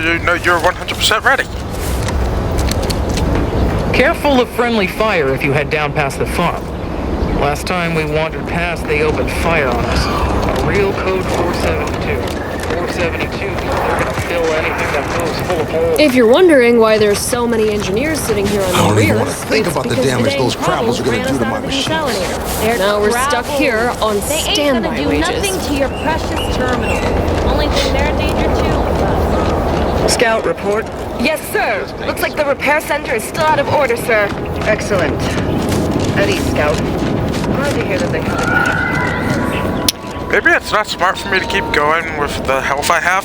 so you know you're 100% ready. Careful of friendly fire if you head down past the farm. Last time we wandered past, they opened fire on us. A real code 472. 472 means they're gonna fill anything that moves full of holes. If you're wondering why there's so many engineers sitting here on the rear, I don't even want to think about the damage those Krabbles are going to do to my machines. Now we're stuck here on standby They ain't gonna do wages. nothing to your precious terminal. Only thing they're in danger too. Scout report. Yes, sir. Looks like the repair center is still out of order, sir. Excellent. At ease, Scout. Glad to hear that they have it. Maybe it's not smart for me to keep going with the health I have.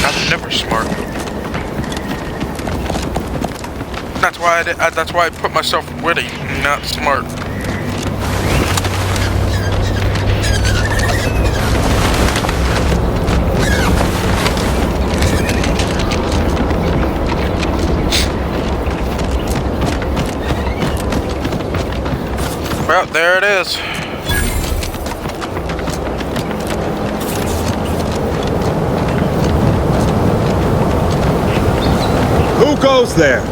That's never smart. That's why I put myself witty, not smart. Well, there it is. Who goes there?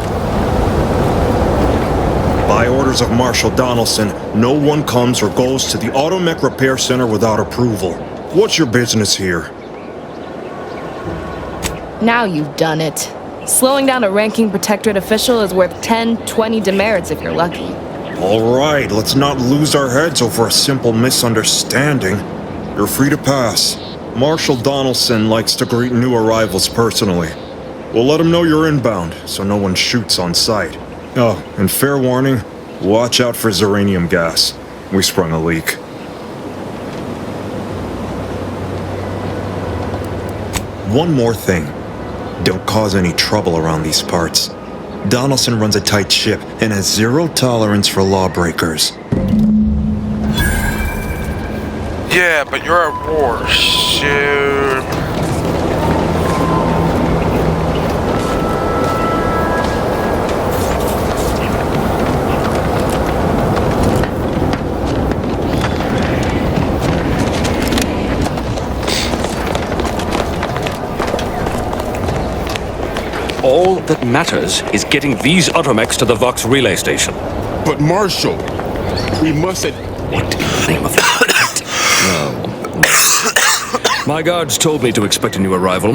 By orders of Marshal Donaldson, no one comes or goes to the Automech Repair Center without approval. What's your business here? Now you've done it. Slowing down a ranking protectorate official is worth 10, 20 demerits if you're lucky. All right, let's not lose our heads over a simple misunderstanding. You're free to pass. Marshal Donaldson likes to greet new arrivals personally. We'll let him know you're inbound, so no one shoots on sight. Oh, and fair warning, watch out for xeranium gas. We sprung a leak. One more thing. Don't cause any trouble around these parts. Donaldson runs a tight ship and has zero tolerance for lawbreakers. Yeah, but you're at war, so... All that matters is getting these automechs to the Vox relay station. But Marshal, we must... What in the name of that? No. My guards told me to expect a new arrival,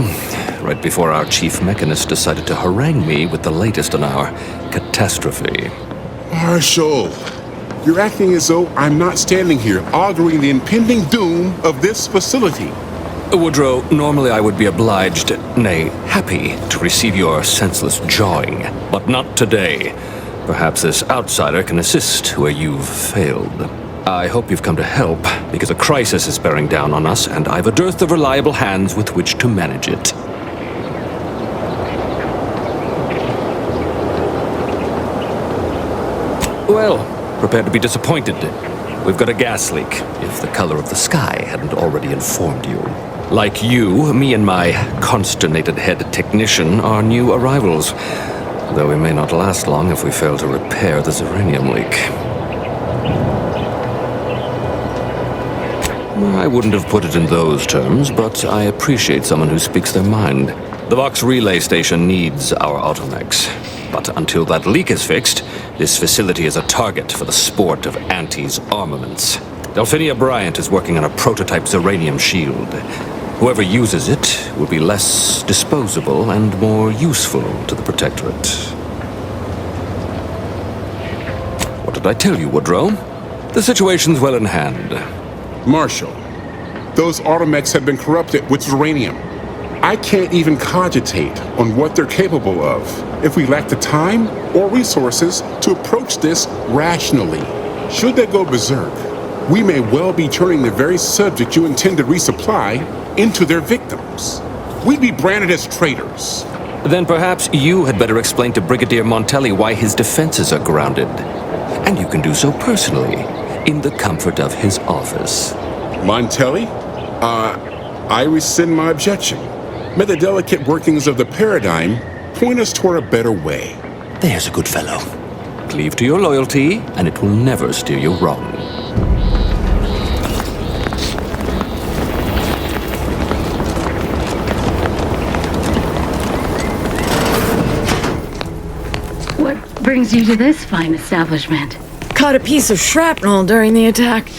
right before our chief mechanist decided to harangue me with the latest in our catastrophe. Marshal, you're acting as though I'm not standing here auguring the impending doom of this facility. Woodrow, normally I would be obliged, nay, happy, to receive your senseless jawing, but not today. Perhaps this outsider can assist where you've failed. I hope you've come to help, because a crisis is bearing down on us, and I've a dearth of reliable hands with which to manage it. Well, prepare to be disappointed. We've got a gas leak, if the color of the sky hadn't already informed you. Like you, me and my consternated head technician are new arrivals, though we may not last long if we fail to repair the xeranium leak. I wouldn't have put it in those terms, but I appreciate someone who speaks their mind. The Vox relay station needs our automechs, but until that leak is fixed, this facility is a target for the sport of Auntie's armaments. Delphinia Bryant is working on a prototype xeranium shield. Whoever uses it will be less disposable and more useful to the Protectorate. What did I tell you, Woodrow? The situation's well in hand. Marshal, those automechs have been corrupted with xeranium. I can't even cogitate on what they're capable of if we lack the time or resources to approach this rationally. Should they go berserk, we may well be turning the very subject you intend to resupply into their victims. We'd be branded as traitors. Then perhaps you had better explain to Brigadier Montelli why his defenses are grounded. And you can do so personally, in the comfort of his office. Montelli? I rescind my objection. May the delicate workings of the paradigm point us toward a better way. There's a good fellow. Cleave to your loyalty, and it will never steer you wrong. What brings you to this fine establishment? Caught a piece of shrapnel during the attack.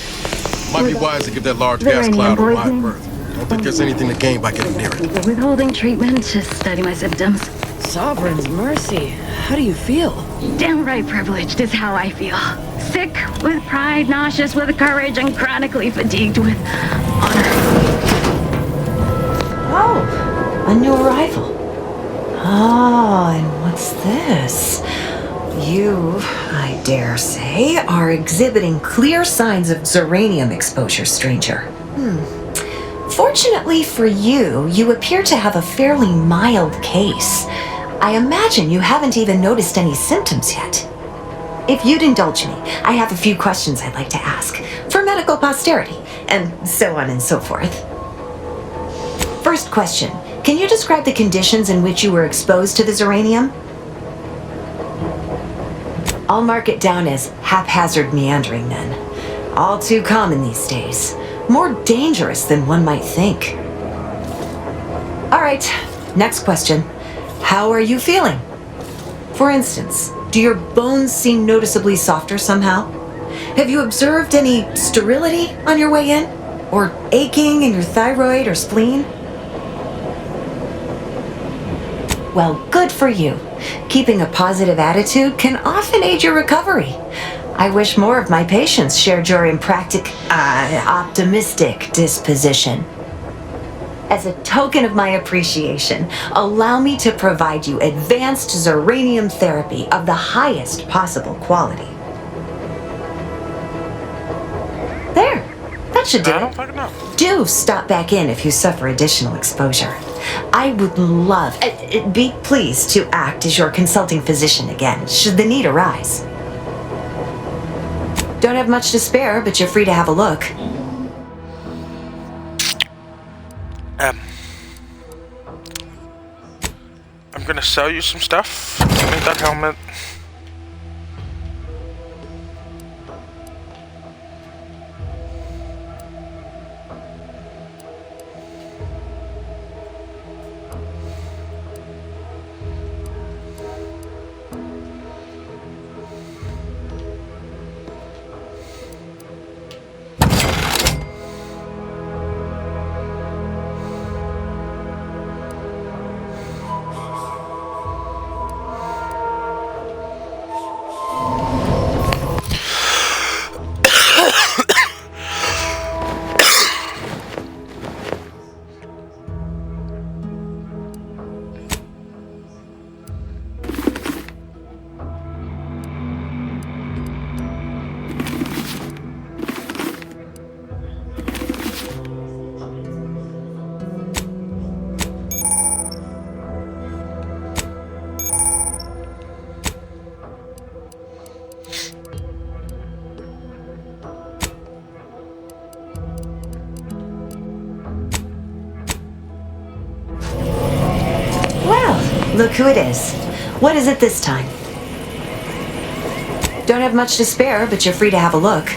Might be wise to give that large gas cloud a wide berth. Don't think there's anything to gain by getting near it. The withholding treatment to study my symptoms. Sovereign's mercy. How do you feel? Downright privileged is how I feel. Sick with pride, nauseous with courage, and chronically fatigued with honor. Oh, a new arrival. Ah, and what's this? You, I dare say, are exhibiting clear signs of Zeranium exposure, stranger. Fortunately for you, you appear to have a fairly mild case. I imagine you haven't even noticed any symptoms yet. If you'd indulge me, I have a few questions I'd like to ask, for medical posterity, and so on and so forth. First question, can you describe the conditions in which you were exposed to the Zeranium? I'll mark it down as haphazard meandering then. All too common these days. More dangerous than one might think. All right, next question. How are you feeling? For instance, do your bones seem noticeably softer somehow? Have you observed any sterility on your way in? Or aching in your thyroid or spleen? Well, good for you. Keeping a positive attitude can often aid your recovery. I wish more of my patients shared your optimistic disposition. As a token of my appreciation, allow me to provide you advanced Zeranium therapy of the highest possible quality. There, that should do it. Do stop back in if you suffer additional exposure. I would love, be pleased to act as your consulting physician again, should the need arise. Don't have much to spare, but you're free to have a look. I'm gonna sell you some stuff. I need that helmet. Look who it is. What is it this time? Don't have much to spare, but you're free to have a look.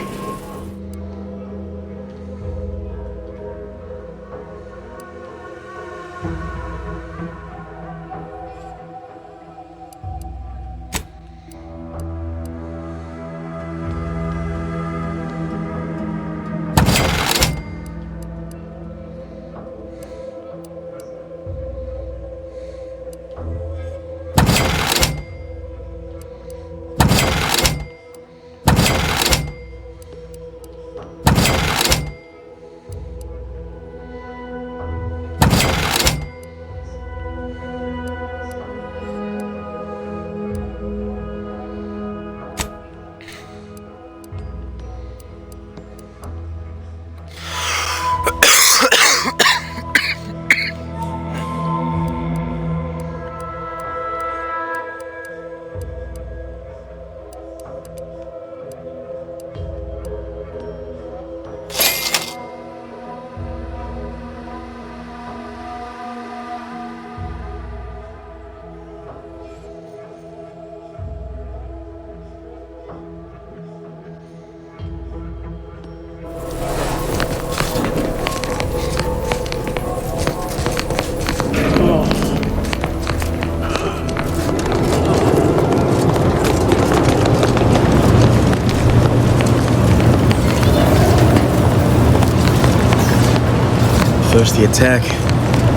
First the attack,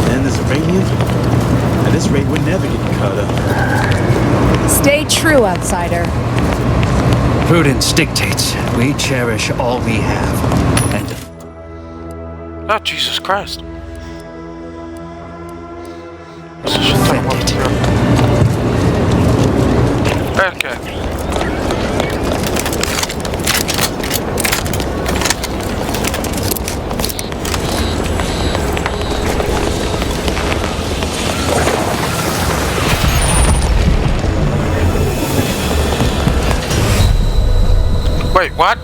then the uranium. At this rate, we're never getting caught up. Stay true, outsider. Prudence dictates we cherish all we have. And Oh, Jesus Christ. Okay. Wait, what?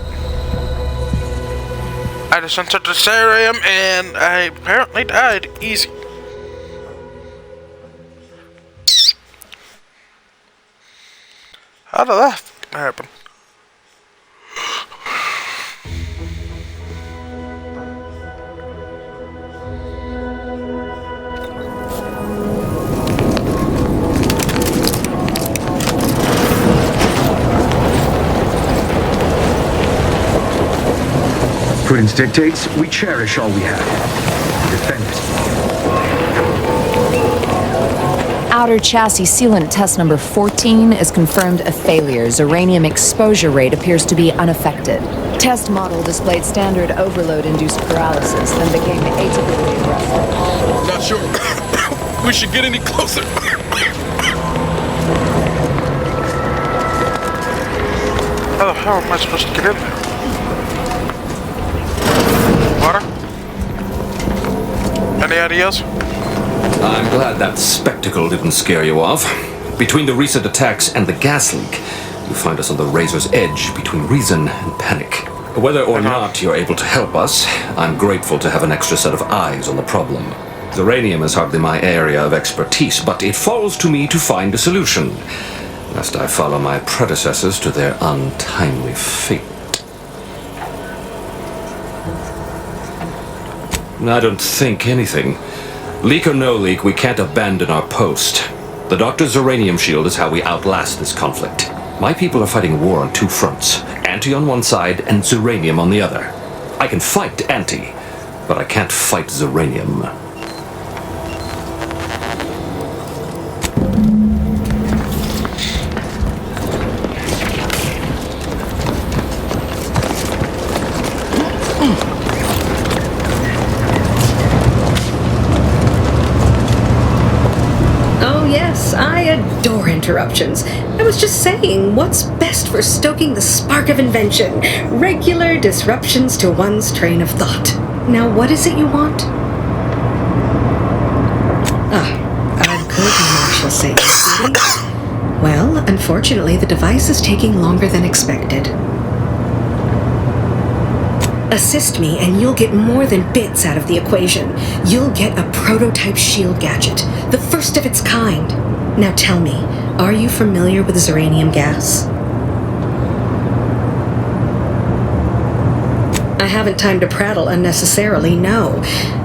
I just entered the Cerium and I apparently died. Easy. How did that happen? prudence dictates we cherish all we have. Defend it. Outer chassis sealant test number 14 is confirmed a failure. Uranium exposure rate appears to be unaffected. Test model displayed standard overload-induced paralysis, then became atypically aggressive. Not sure we should get any closer. How the hell am I supposed to get in there? Water? Any ideas? I'm glad that spectacle didn't scare you off. Between the recent attacks and the gas leak, you find us on the razor's edge between reason and panic. Whether or not you're able to help us, I'm grateful to have an extra set of eyes on the problem. Uranium is hardly my area of expertise, but it falls to me to find a solution, lest I follow my predecessors to their untimely fate. I don't think anything. Leak or no leak, we can't abandon our post. The Doctor's uranium shield is how we outlast this conflict. My people are fighting war on two fronts, Anti on one side and Zeranium on the other. I can fight Anti, but I can't fight Zeranium. I adore interruptions. I was just saying, what's best for stoking the spark of invention? Regular disruptions to one's train of thought. Now, what is it you want? Good, Marshal Saint. Well, unfortunately, the device is taking longer than expected. Assist me, and you'll get more than bits out of the equation. You'll get a prototype shield gadget, the first of its kind. Now tell me, are you familiar with Zeranium gas? I haven't time to prattle unnecessarily, no.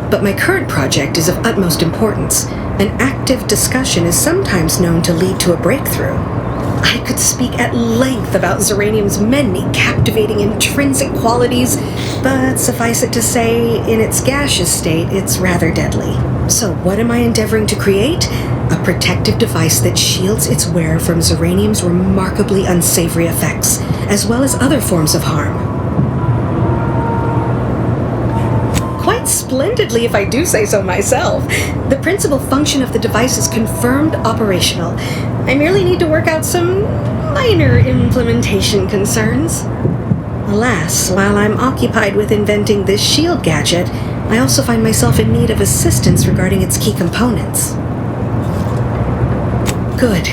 But my current project is of utmost importance. An active discussion is sometimes known to lead to a breakthrough. I could speak at length about Zeranium's many captivating intrinsic qualities, but suffice it to say, in its gaseous state, it's rather deadly. So what am I endeavoring to create? A protective device that shields its wearer from Zeranium's remarkably unsavory effects, as well as other forms of harm. Quite splendidly, if I do say so myself. The principal function of the device is confirmed operational. I merely need to work out some minor implementation concerns. Alas, while I'm occupied with inventing this shield gadget, I also find myself in need of assistance regarding its key components. Good.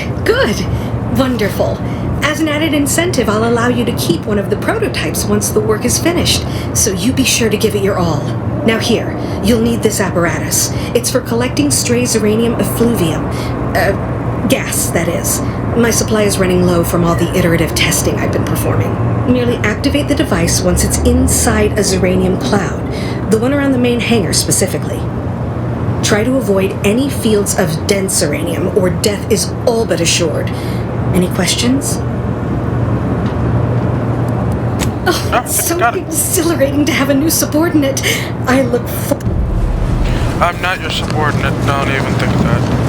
Wonderful. As an added incentive, I'll allow you to keep one of the prototypes once the work is finished, so you be sure to give it your all. Now here, you'll need this apparatus. It's for collecting stray Zeranium effluvium. Gas, that is. My supply is running low from all the iterative testing I've been performing. Merely activate the device once it's inside a Zeranium cloud, the one around the main hangar specifically. Try to avoid any fields of dense Zeranium, or death is all but assured. Any questions? Oh, it's so exhilarating to have a new subordinate. I look forward. I'm not your subordinate, don't even think that.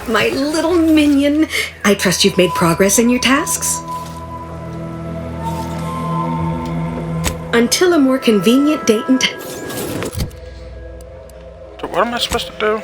My little minion. I trust you've made progress in your tasks? Until a more convenient date and time. So what am I supposed to do?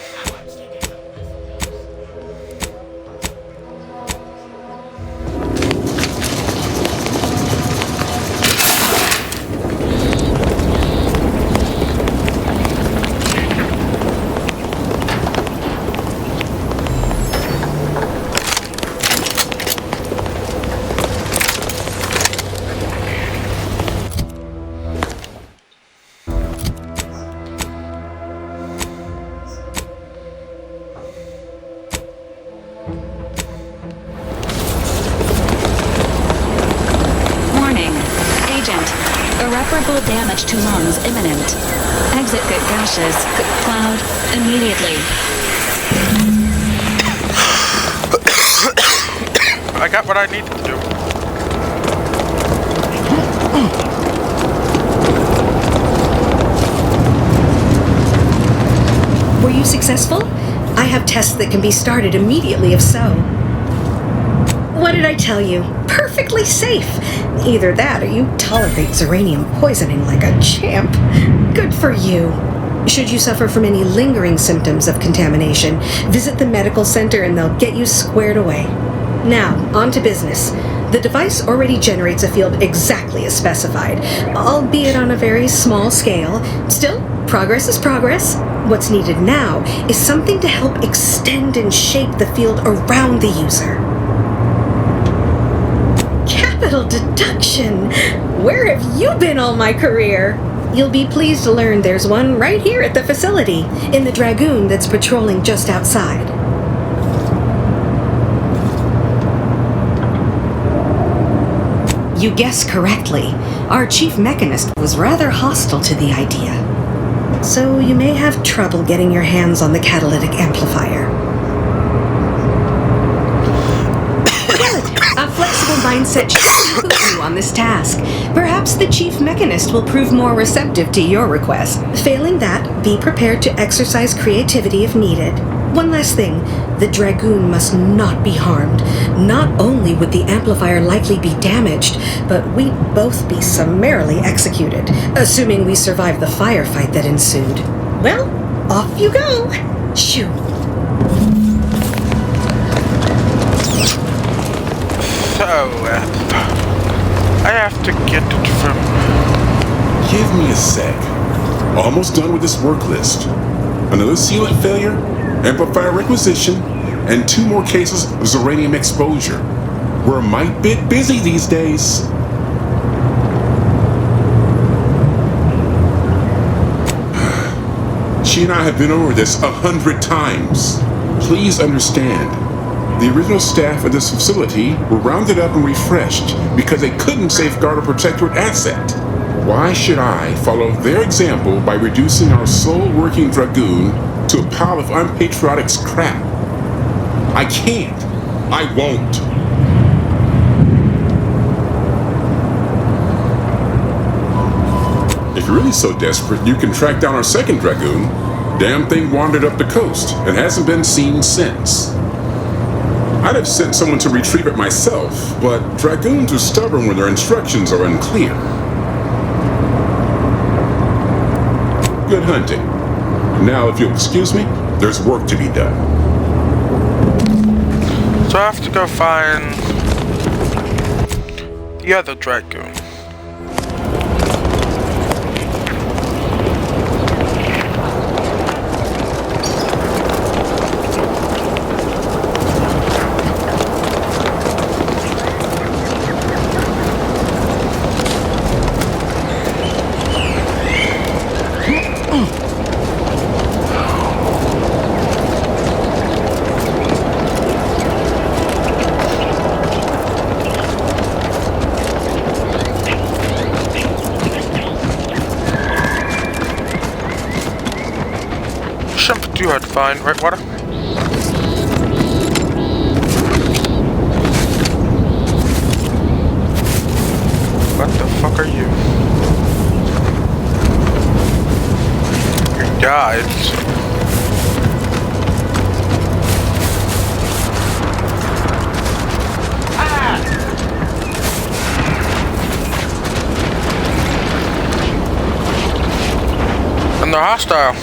Irreparable damage to lungs imminent. Exit get gaseous. Cloud immediately. I got what I needed to do. Were you successful? I have tests that can be started immediately if so. What did I tell you? Perfectly safe. Either that or you tolerate Zeranium poisoning like a champ. Good for you. Should you suffer from any lingering symptoms of contamination, visit the medical center and they'll get you squared away. Now, on to business. The device already generates a field exactly as specified, albeit on a very small scale. Still, progress is progress. What's needed now is something to help extend and shape the field around the user. Capital deduction! Where have you been all my career? You'll be pleased to learn there's one right here at the facility, in the Dragoon that's patrolling just outside. You guessed correctly. Our chief mechanist was rather hostile to the idea. So you may have trouble getting your hands on the catalytic amplifier. A flexible mindset should include you on this task. Perhaps the chief mechanist will prove more receptive to your request. Failing that, be prepared to exercise creativity if needed. One last thing, the Dragoon must not be harmed. Not only would the amplifier likely be damaged, but we'd both be summarily executed, assuming we survive the firefight that ensued. Well, off you go. Shoo. So, I have to get it from... Give me a sec. Almost done with this work list. Another sealant failure, amplifier requisition, and 2 more cases of Zeranium exposure. We're a mite bit busy these days. She and I have been over this 100 times. Please understand. The original staff of this facility were rounded up and refreshed because they couldn't safeguard a protectorate asset. Why should I follow their example by reducing our sole working Dragoon to a pile of unpatriotic scrap? I can't. I won't. If you're really so desperate you can track down our second Dragoon, damn thing wandered up the coast and hasn't been seen since. I'd have sent someone to retrieve it myself, but Dragoons are stubborn when their instructions are unclear. Good hunting. Now, if you'll excuse me, there's work to be done. So I have to go find the other Dragoon. shouldn't be too hard to find, right, Water? What the fuck are you? Your guides. And they're hostile.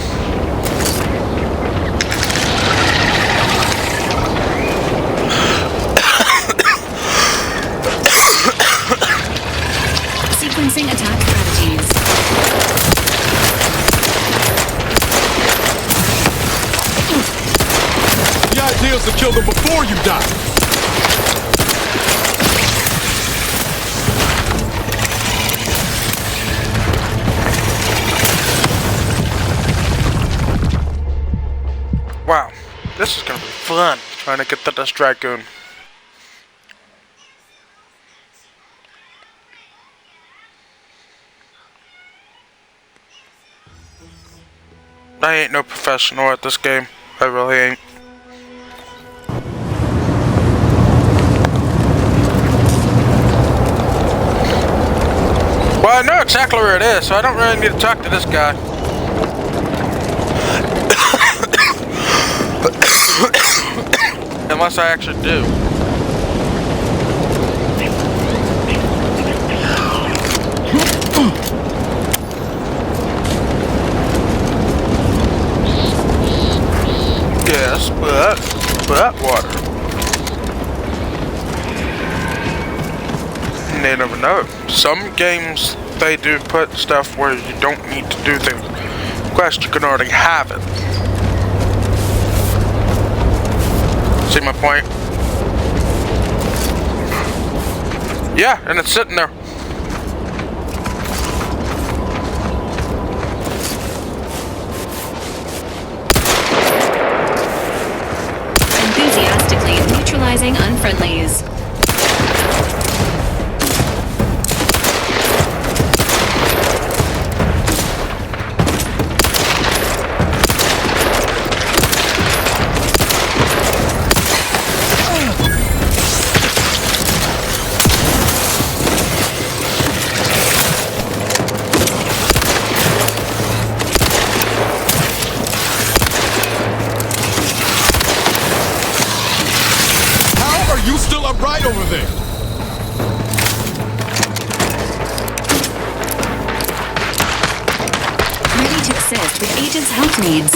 Sequencing attack strategies. The idea is to kill them before you die. Wow, this is gonna be fun, trying to get this dragoon. I ain't no professional at this game. I really ain't. Well, I know exactly where it is, so I don't really need to talk to this guy. Unless I actually do. Yes, but water. They never know. Some games, they do put stuff where you don't need to do the quest, you can already have it. See my point? Yeah, and it's sitting there. Enthusiastically neutralizing unfriendlies. Right over there. Ready to assist with agent's health needs.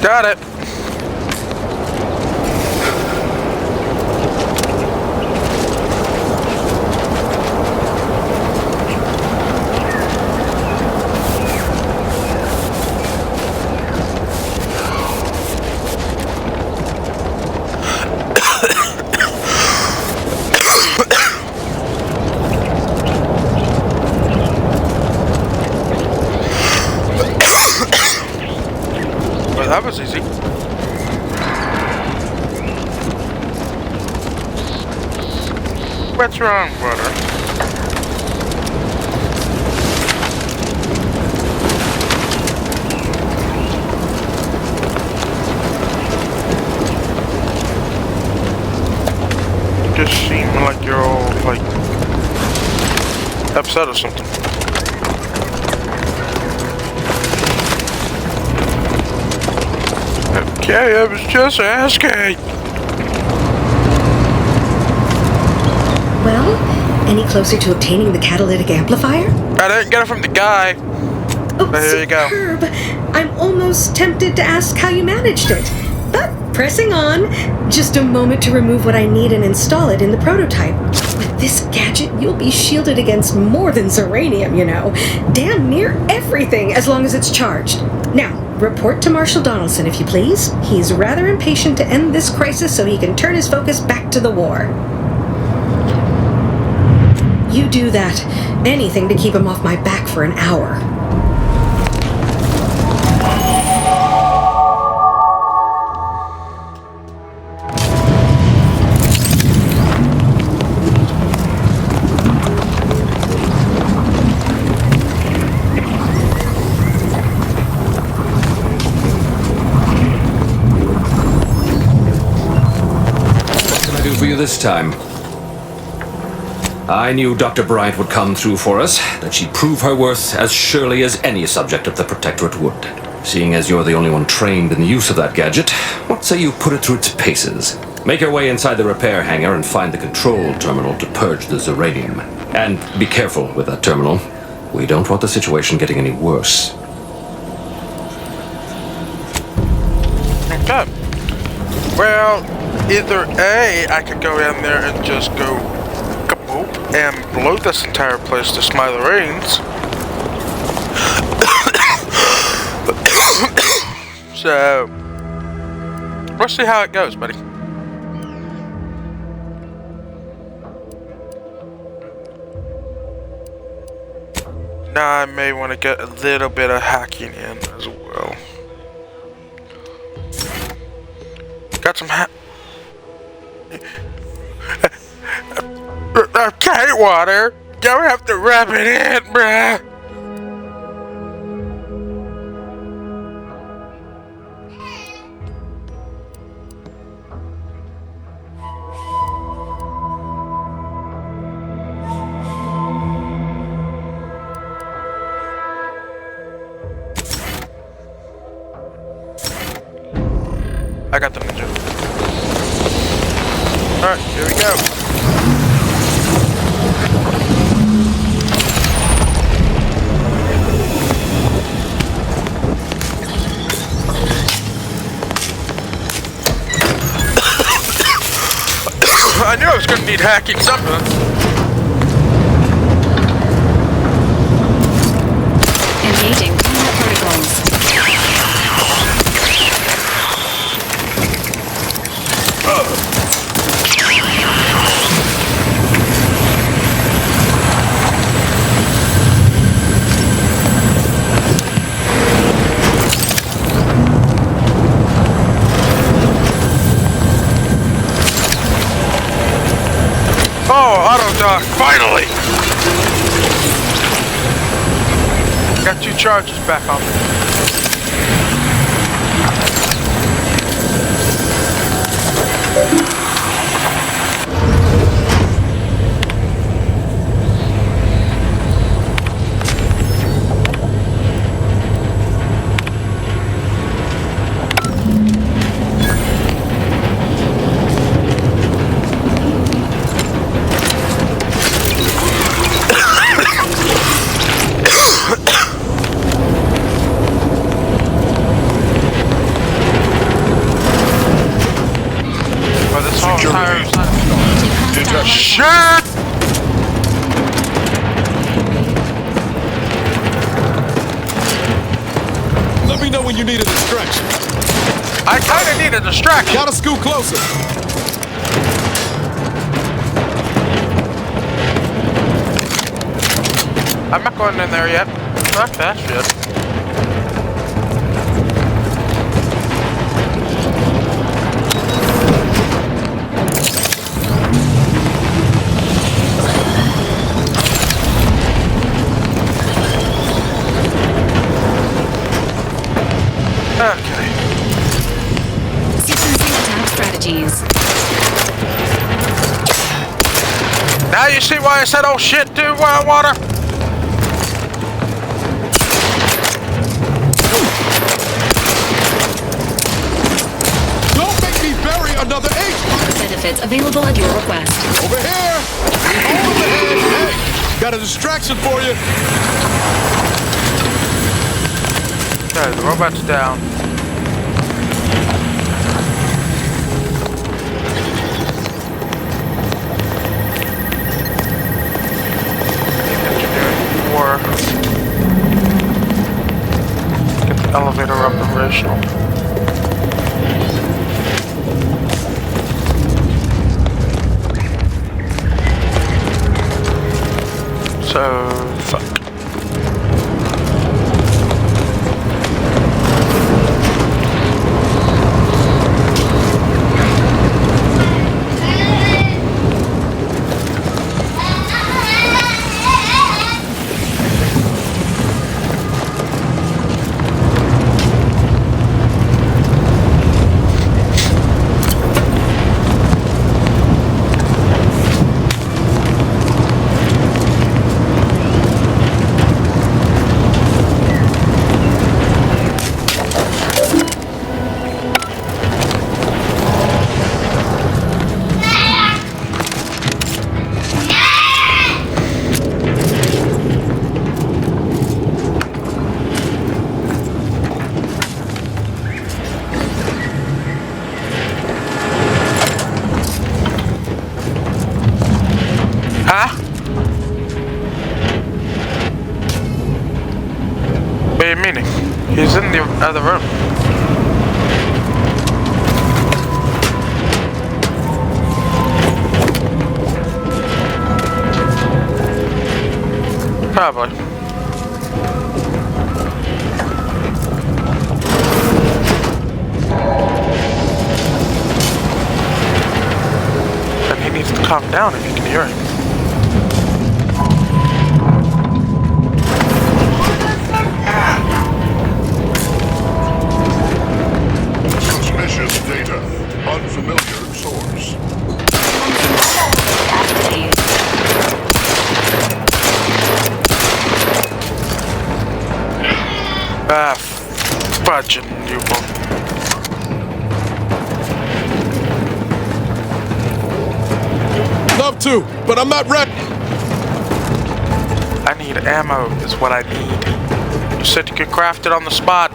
Got it. That was easy. What's wrong, brother? Just seem like you're all, like, upset or something. Okay, I was just asking. Well, any closer to obtaining the catalytic amplifier? I didn't get it from the guy. Oh, but here you go. superb. I'm almost tempted to ask how you managed it. But pressing on, just a moment to remove what I need and install it in the prototype. With this gadget, you'll be shielded against more than Zeranium, you know. Damn near everything, as long as it's charged. Now, report to Marshal Donaldson, if you please. He's rather impatient to end this crisis so he can turn his focus back to the war. You do that. Anything to keep him off my back for an hour. this time. I knew Dr. Bryant would come through for us, that she'd prove her worth as surely as any subject of the Protectorate would. Seeing as you're the only one trained in the use of that gadget, what say you put it through its paces? Make your way inside the repair hangar and find the control terminal to purge the Zeranium. And be careful with that terminal. We don't want the situation getting any worse. Okay. Well, either A, I could go in there and just go kaboom and blow this entire place to smithereens. So, let's see how it goes, buddy. Now I may want to get a little bit of hacking in as well. Got some okay, water. Don't have to rub it in, bruh. I got the ninja. Alright, here we go. I knew I was gonna need hacking something. Engaging combat protocols. Oh, auto dock, finally! Got 2 charges back on me. Shit! Let me know when you need a distraction. I kinda need a distraction. Gotta scoot closer. I'm not going in there yet. Fuck that shit. Okay. Sequencing attack strategies. Now you see why I said oh shit to water? Don't make me bury another agent! Benefits available at your request. Over here! Hey, got a distraction for you. Okay, the robot's down. Engineering 4. Get the elevator operational. So, fuck. He's in the other room. Probably. And he needs to calm down if you can hear him. Suspicious data. Unfamiliar source. Ah, fudging newborn. Love to, but I'm not ready. I need ammo, is what I need. You said you could craft it on the spot.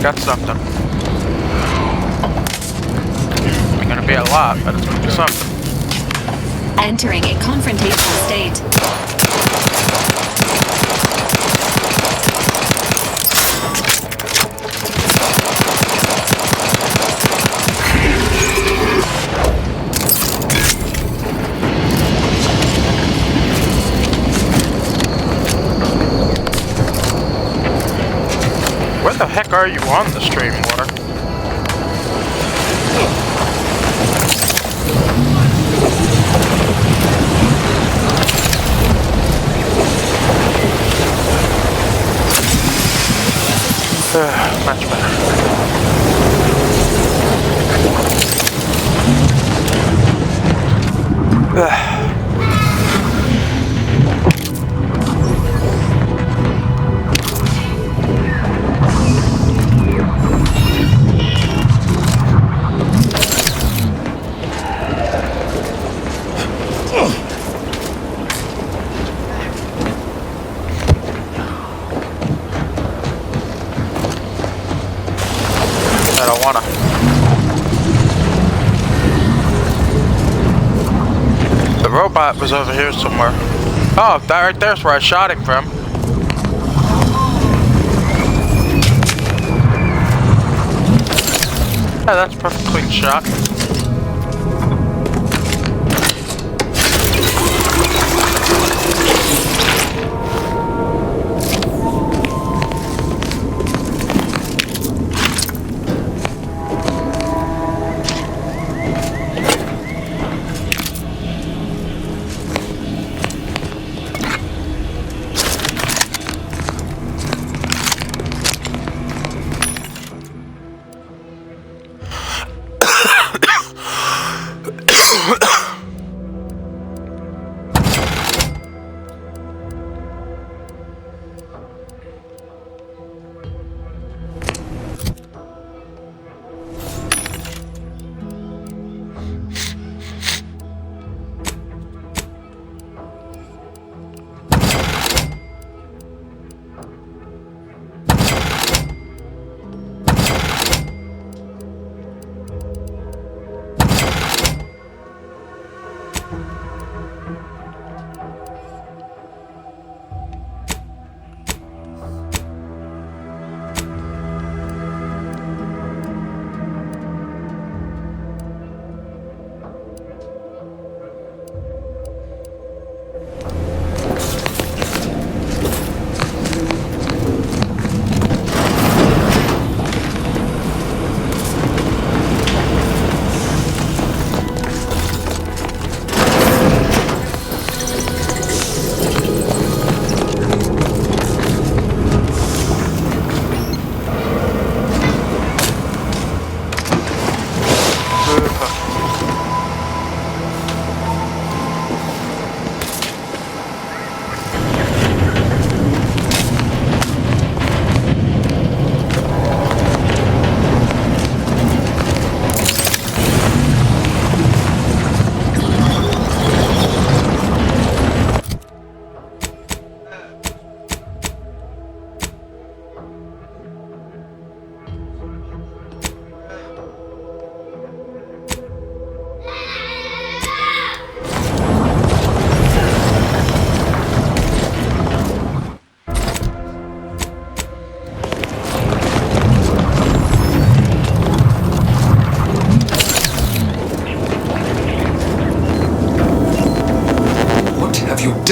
Got something. It's gonna be a lot, but it's gonna be something. Entering a confrontational state. Where the heck are you on the stream, Water? Much better. I don't wanna. The robot was over here somewhere. Oh, that right there's where I shot him from. Yeah, that's a perfect clean shot.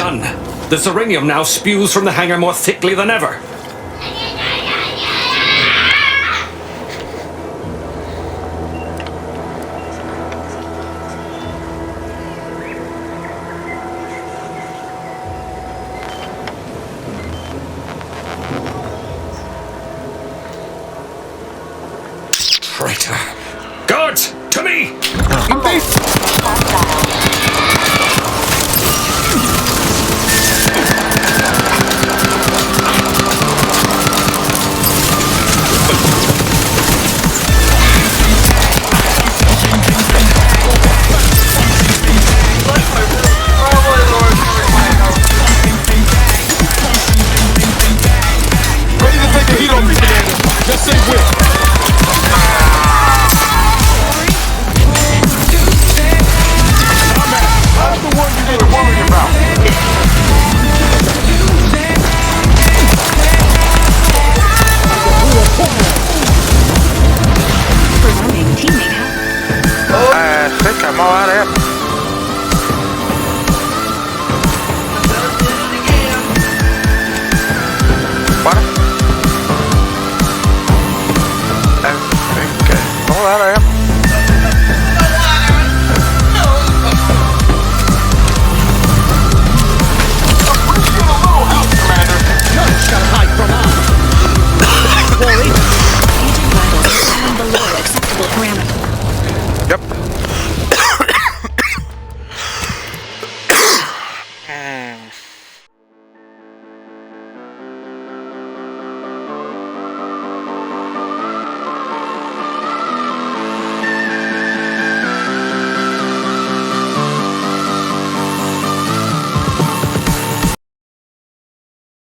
done. The Zeranium now spews from the hangar more thickly than ever. Traitor. Guards, to me! Ready to take the heat off me, Commander. Just say when. I'm the one you need to worry about. I think I'm all out of